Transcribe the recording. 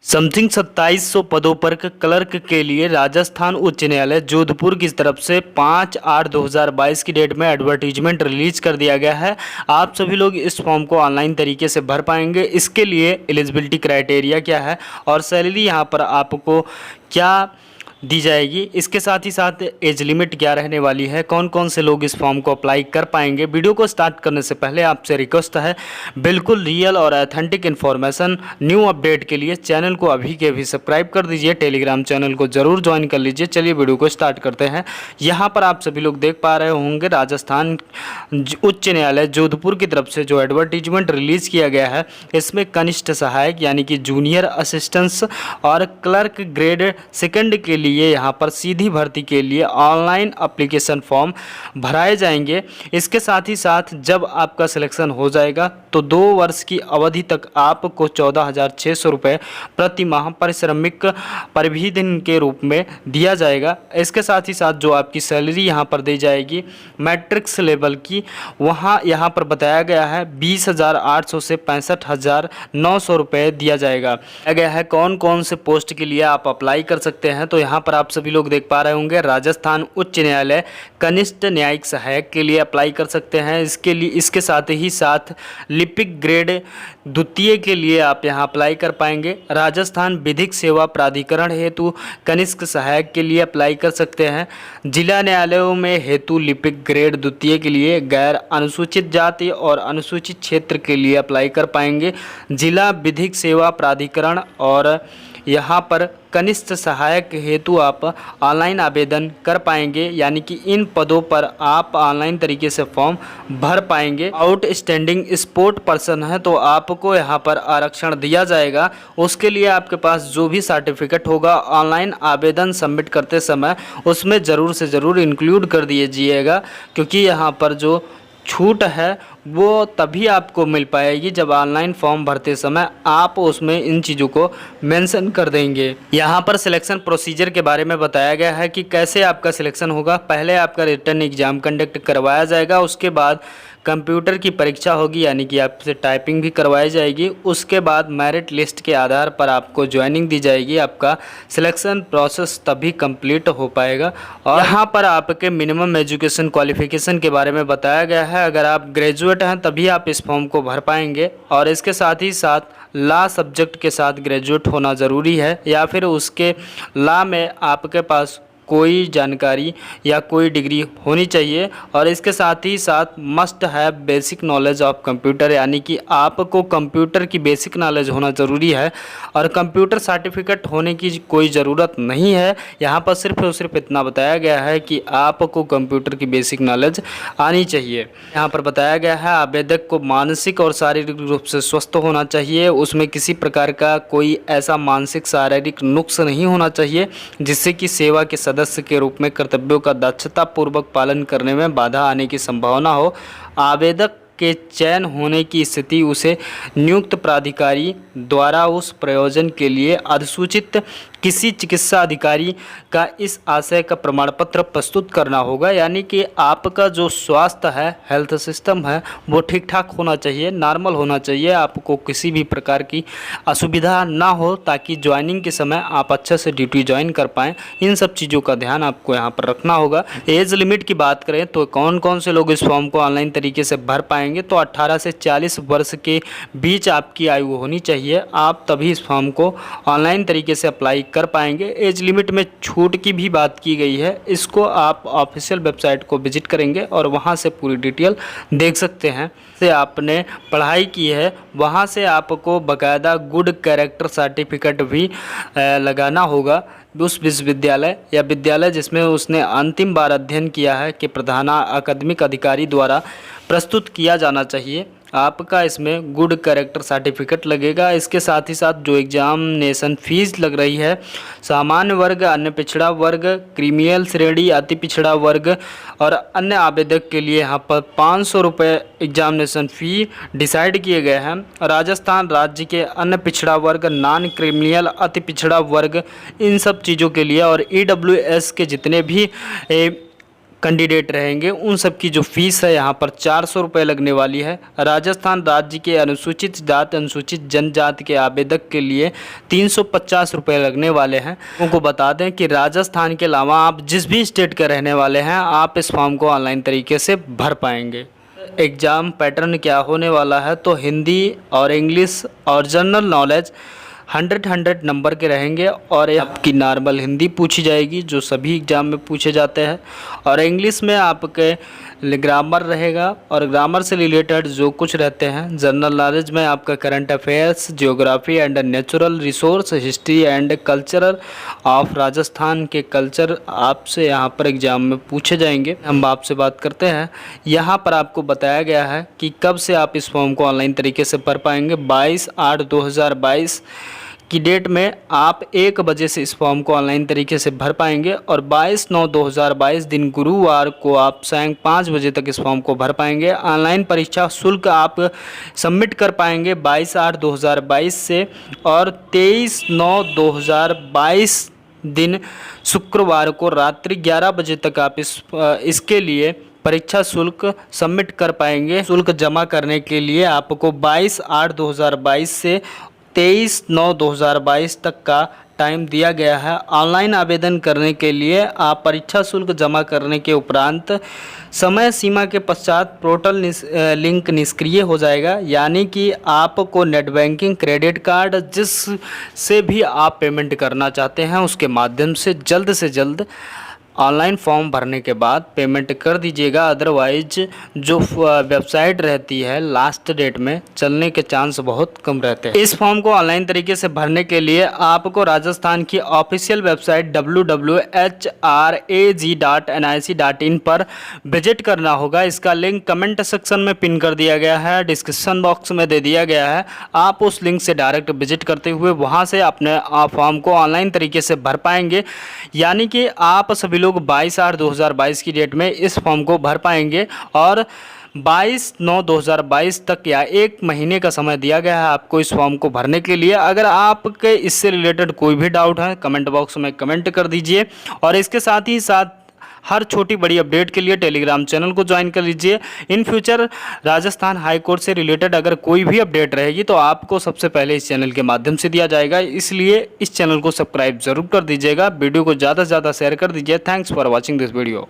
Something 2700 पदों पर clerk के लिए राजस्थान उच्च न्यायालय जोधपुर की तरफ से 5/8/2022 की डेट में एडवर्टीजमेंट रिलीज कर दिया गया है। आप सभी लोग इस फॉर्म को ऑनलाइन तरीके से भर पाएंगे। इसके लिए एलिजिबिलिटी क्राइटेरिया क्या है और सैलरी यहाँ पर आपको क्या दी जाएगी, इसके साथ ही साथ एज लिमिट क्या रहने वाली है, कौन कौन से लोग इस फॉर्म को अप्लाई कर पाएंगे। वीडियो को स्टार्ट करने से पहले आपसे रिक्वेस्ट है, बिल्कुल रियल और ऑथेंटिक इन्फॉर्मेशन न्यू अपडेट के लिए चैनल को अभी के अभी सब्सक्राइब कर दीजिए, टेलीग्राम चैनल को जरूर ज्वाइन कर लीजिए। चलिए वीडियो को स्टार्ट करते हैं। यहाँ पर आप सभी लोग देख पा रहे होंगे राजस्थान उच्च न्यायालय जोधपुर की तरफ से जो एडवर्टीजमेंट रिलीज किया गया है, इसमें कनिष्ठ सहायक यानी कि जूनियर असिस्टेंट्स और क्लर्क ग्रेड सेकंड के लिए यहाँ पर सीधी भर्ती के लिए ऑनलाइन एप्लीकेशन फॉर्म भराए जाएंगे। इसके साथ ही साथ जब आपका सिलेक्शन हो जाएगा तो 2 वर्ष की अवधि तक आपको 14,600 रुपये प्रति माह पारिश्रमिक परिविधि के रूप में दिया जाएगा। इसके साथ ही साथ जो आपकी सैलरी यहाँ पर दी जाएगी मैट्रिक्स लेवल की, वहाँ यहाँ पर बताया गया है 20,800 से 65,900 रुपये दिया जाएगा। गया है कौन कौन से पोस्ट के लिए आप अप्लाई कर सकते हैं, तो यहाँ पर आप सभी लोग देख पा रहे होंगे राजस्थान उच्च न्यायालय कनिष्ठ न्यायिक सहायक के लिए अप्लाई कर सकते हैं। इसके साथ ही साथ लिपिक ग्रेड द्वितीय के लिए आप यहां अप्लाई कर पाएंगे। राजस्थान विधिक सेवा प्राधिकरण हेतु कनिष्ठ सहायक के लिए अप्लाई कर सकते हैं। जिला न्यायालयों में हेतु लिपिक ग्रेड द्वितीय के लिए गैर अनुसूचित जाति और अनुसूचित क्षेत्र के लिए अप्लाई कर पाएंगे। जिला विधिक सेवा प्राधिकरण और यहाँ पर कनिष्ठ सहायक हेतु आप ऑनलाइन आवेदन कर पाएंगे, यानी कि इन पदों पर आप ऑनलाइन तरीके से फॉर्म भर पाएंगे। आउटस्टैंडिंग स्पोर्ट पर्सन है तो आपको यहाँ पर आरक्षण दिया जाएगा। उसके लिए आपके पास जो भी सर्टिफिकेट होगा ऑनलाइन आवेदन सबमिट करते समय उसमें ज़रूर से ज़रूर इंक्लूड कर दीजिएगा, क्योंकि यहाँ पर जो छूट है वो तभी आपको मिल पाएगी जब ऑनलाइन फॉर्म भरते समय आप उसमें इन चीज़ों को मेंशन कर देंगे। यहाँ पर सिलेक्शन प्रोसीजर के बारे में बताया गया है कि कैसे आपका सिलेक्शन होगा। पहले आपका रिटन एग्ज़ाम कंडक्ट करवाया जाएगा, उसके बाद कंप्यूटर की परीक्षा होगी, यानी कि आपसे टाइपिंग भी करवाई जाएगी। उसके बाद मेरिट लिस्ट के आधार पर आपको ज्वाइनिंग दी जाएगी। आपका सिलेक्शन प्रोसेस तभी कंप्लीट हो पाएगा। और यहाँ पर आपके मिनिमम एजुकेशन क्वालिफिकेशन के बारे में बताया गया है। अगर आप ग्रेजुएट हैं तभी आप इस फॉर्म को भर पाएंगे, और इसके साथ ही साथ लॉ सब्जेक्ट के साथ ग्रेजुएट होना ज़रूरी है, या फिर उसके लॉ में आपके पास कोई जानकारी या कोई डिग्री होनी चाहिए। और इसके साथ ही साथ must have basic knowledge of computer, यानी कि आपको कंप्यूटर की बेसिक नॉलेज होना ज़रूरी है। और कंप्यूटर सर्टिफिकेट होने की कोई ज़रूरत नहीं है, यहाँ पर सिर्फ और सिर्फ इतना बताया गया है कि आपको कंप्यूटर की बेसिक नॉलेज आनी चाहिए। यहाँ पर बताया गया है आवेदक को मानसिक और शारीरिक रूप से स्वस्थ होना चाहिए। उसमें किसी प्रकार का कोई ऐसा मानसिक शारीरिक नुक्स नहीं होना चाहिए जिससे कि सेवा के सदस्य के रूप में कर्तव्यों का दक्षतापूर्वक पालन करने में बाधा आने की संभावना हो। आवेदक के चयन होने की स्थिति उसे नियुक्त प्राधिकारी द्वारा उस प्रयोजन के लिए अधिसूचित किसी चिकित्सा अधिकारी का इस आशय का प्रमाण पत्र प्रस्तुत करना होगा, यानी कि आपका जो स्वास्थ्य है, हेल्थ सिस्टम है, वो ठीक ठाक होना चाहिए, नॉर्मल होना चाहिए। आपको किसी भी प्रकार की असुविधा ना हो, ताकि ज्वाइनिंग के समय आप अच्छे से ड्यूटी ज्वाइन कर पाएँ। इन सब चीज़ों का ध्यान आपको यहाँ पर रखना होगा। एज लिमिट की बात करें तो कौन कौन से लोग इस फॉर्म को ऑनलाइन तरीके से भर पाएंगे, तो 18 से 40 वर्ष के बीच आपकी आयु होनी चाहिए। आप तभी इस फॉर्म को ऑनलाइन तरीके से अप्लाई कर पाएंगे। एज लिमिट में छूट की भी बात की गई है, इसको आप ऑफिशियल वेबसाइट को विजिट करेंगे और वहां से पूरी डिटेल देख सकते हैं। से आपने पढ़ाई की है वहां से आपको बाकायदा गुड कैरेक्टर सर्टिफिकेट भी लगाना होगा। उस विश्वविद्यालय या विद्यालय जिसमें उसने अंतिम बार अध्ययन किया है के प्रधान अकादमिक अधिकारी द्वारा प्रस्तुत किया जाना चाहिए। आपका इसमें गुड कैरेक्टर सर्टिफिकेट लगेगा। इसके साथ ही साथ जो एग्जामिनेशन फीस लग रही है, सामान्य वर्ग, अन्य पिछड़ा वर्ग, क्रीमियल श्रेणी, अति पिछड़ा वर्ग और अन्य आवेदक के लिए यहाँ पर 500 रुपये एग्जामिनेशन फ़ी डिसाइड किए गए हैं। राजस्थान राज्य के अन्य पिछड़ा वर्ग, नॉन क्रिमिनल, अति पिछड़ा वर्ग, इन सब चीज़ों के लिए और EWS के जितने भी कैंडिडेट रहेंगे उन सब की जो फीस है यहाँ पर 400 रुपये लगने वाली है। राजस्थान राज्य के अनुसूचित जाति अनुसूचित जनजाति के आवेदक के लिए 350 रुपये लगने वाले हैं। उनको बता दें कि राजस्थान के अलावा आप जिस भी स्टेट के रहने वाले हैं आप इस फॉर्म को ऑनलाइन तरीके से भर पाएंगे। एग्ज़ाम पैटर्न क्या होने वाला है, तो हिंदी और इंग्लिश और जनरल नॉलेज 100 नंबर के रहेंगे और आपकी नॉर्मल हिंदी पूछी जाएगी जो सभी एग्ज़ाम में पूछे जाते हैं, और इंग्लिश में आपके ग्रामर रहेगा और ग्रामर से रिलेटेड जो कुछ रहते हैं। जनरल नॉलेज में आपका current affairs, geography and natural resource, history and cultural of Rajasthan के कल्चर आपसे यहाँ पर एग्ज़ाम में पूछे जाएंगे। हम आपसे बात करते हैं, यहाँ पर आपको बताया गया है कि कब से आप इस फॉर्म को ऑनलाइन तरीके से भर पाएंगे। 22/8/2022 की डेट में आप 1 बजे से इस फॉर्म को ऑनलाइन तरीके से भर पाएंगे और 22/9/2022 दिन गुरुवार को आप सायं 5 बजे तक इस फॉर्म को भर पाएंगे। ऑनलाइन परीक्षा शुल्क आप सबमिट कर पाएंगे 22/8/2022 से, और 23/9/2022 दिन शुक्रवार को रात्रि 11 बजे तक आप इसके लिए परीक्षा शुल्क सबमिट कर पाएंगे। शुल्क जमा करने के लिए आपको 22/8/2022 से 23/9/2022 तक का टाइम दिया गया है। ऑनलाइन आवेदन करने के लिए आप परीक्षा शुल्क जमा करने के उपरांत समय सीमा के पश्चात पोर्टल लिंक निष्क्रिय हो जाएगा, यानी कि आपको नेट बैंकिंग, क्रेडिट कार्ड जिस से भी आप पेमेंट करना चाहते हैं उसके माध्यम से जल्द ऑनलाइन फॉर्म भरने के बाद पेमेंट कर दीजिएगा। अदरवाइज जो वेबसाइट रहती है लास्ट डेट में चलने के चांस बहुत कम रहते हैं। इस फॉर्म को ऑनलाइन तरीके से भरने के लिए आपको राजस्थान की ऑफिशियल वेबसाइट www.hrag.nic.in पर विजिट करना होगा। इसका लिंक कमेंट सेक्शन में पिन कर दिया गया है, डिस्क्रिप्शन बॉक्स में दे दिया गया है। आप उस लिंक से डायरेक्ट विजिट करते हुए वहाँ से अपने फॉर्म को ऑनलाइन तरीके से भर पाएंगे, यानी कि आप सभी लोग 22/8/2022 की डेट में इस फॉर्म को भर पाएंगे और 22/9/2022 तक या 1 महीने का समय दिया गया है आपको इस फॉर्म को भरने के लिए। अगर आपके इससे रिलेटेड कोई भी डाउट है कमेंट बॉक्स में कमेंट कर दीजिए, और इसके साथ ही साथ हर छोटी बड़ी अपडेट के लिए टेलीग्राम चैनल को ज्वाइन कर लीजिए। In future Rajasthan high court से रिलेटेड अगर कोई भी अपडेट रहेगी तो आपको सबसे पहले इस चैनल के माध्यम से दिया जाएगा, इसलिए इस चैनल को सब्सक्राइब जरूर कर दीजिएगा। वीडियो को ज़्यादा से ज़्यादा शेयर कर दीजिए। Thanks for watching this video.